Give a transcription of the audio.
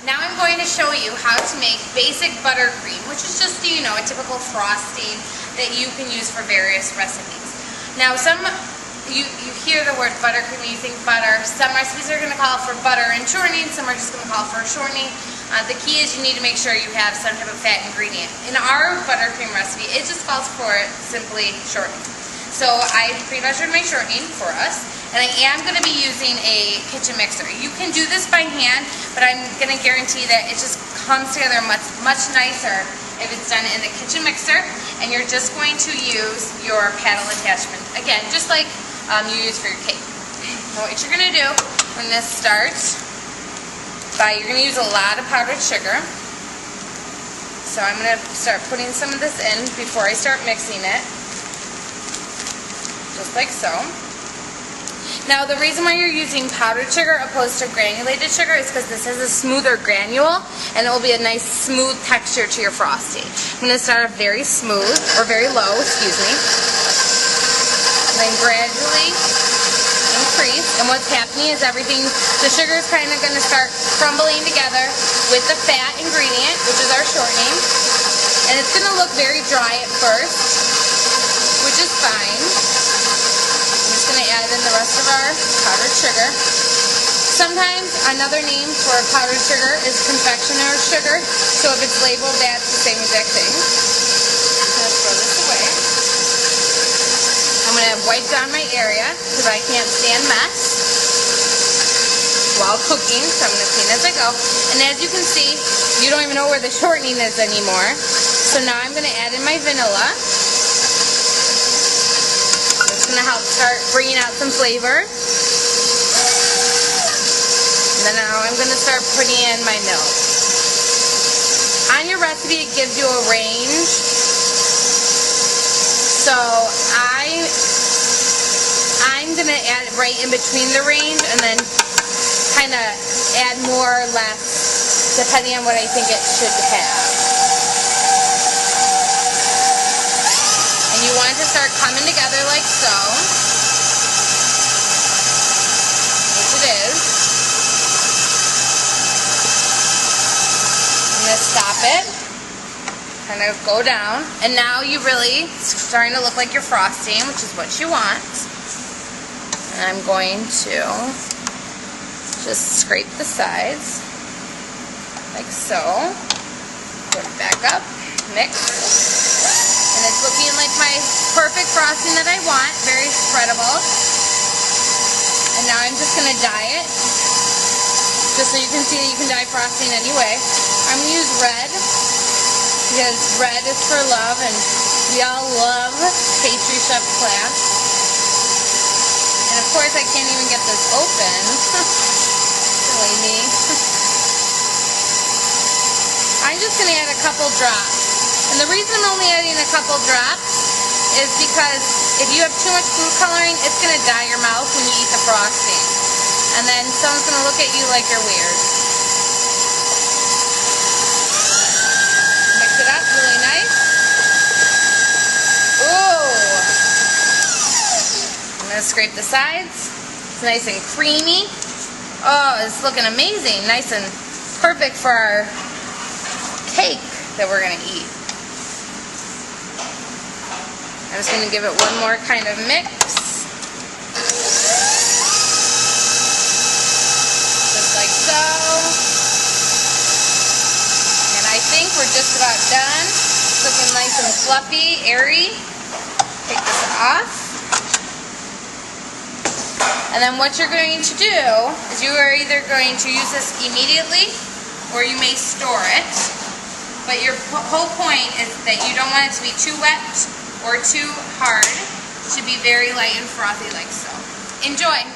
Now I'm going to show you how to make basic buttercream, which is just, you know, a typical frosting that you can use for various recipes. Now you hear the word buttercream and you think butter. Some recipes are going to call for butter and shortening, some are just going to call for shortening. The key is you need to make sure you have some type of fat ingredient. In our buttercream recipe, it just calls for simply shortening. So I pre-measured my shortening for us, and I am going to be using a kitchen mixer. You can do this by hand, but I'm going to guarantee that it just comes together much nicer if it's done in the kitchen mixer, and you're just going to use your paddle attachment. Again, just like you use for your cake. Now what you're going to do, we're going to start by, you're going to use a lot of powdered sugar. So I'm going to start putting some of this in before I start mixing it. Just like so. Now the reason why you're using powdered sugar opposed to granulated sugar is because this has a smoother granule and it will be a nice smooth texture to your frosting. I'm going to start off very smooth, or very low, excuse me. And then gradually increase. And what's happening is the sugar is kind of going to start crumbling together with the fat ingredient, which is our shortening. And it's going to look very dry at first, which is fine. Going to add in the rest of our powdered sugar. Sometimes another name for powdered sugar is confectioner's sugar, so if it's labeled that's the same exact thing. Let's throw this away. I'm going to wipe down my area because I can't stand mess while cooking, so I'm going to clean as I go. And as you can see, you don't even know where the shortening is anymore. So now I'm going to add in my vanilla. Going to help start bringing out some flavor. And then now I'm going to start putting in my milk. On your recipe it gives you a range. So I'm going to add it right in between the range and then kind of add more or less depending on what I think it should have. You want it to start coming together like so, which it is. I'm going to stop it, kind of go down, and now you really starting to look like your frosting, which is what you want. And I'm going to just scrape the sides, like so. Put it back up, mix. And it's looking like my perfect frosting that I want, very spreadable. And now I'm just going to dye it, just so you can see that you can dye frosting any way. I'm going to use red, because red is for love, and we all love pastry chef class. And of course I can't even get this open. Silly me. I'm just going to add a couple drops. And the reason I'm only adding a couple drops is because if you have too much food coloring, it's going to dye your mouth when you eat the frosting. And then someone's going to look at you like you're weird. Mix it up really nice. Ooh! I'm going to scrape the sides. It's nice and creamy. Oh, it's looking amazing. Nice and perfect for our cake that we're going to eat. I'm just going to give it one more kind of mix. Just like so. And I think we're just about done. It's looking nice and fluffy, airy. Take this off. And then what you're going to do is you are either going to use this immediately or you may store it. But your whole point is that you don't want it to be too wet or too hard. It should be very light and frothy like so. Enjoy!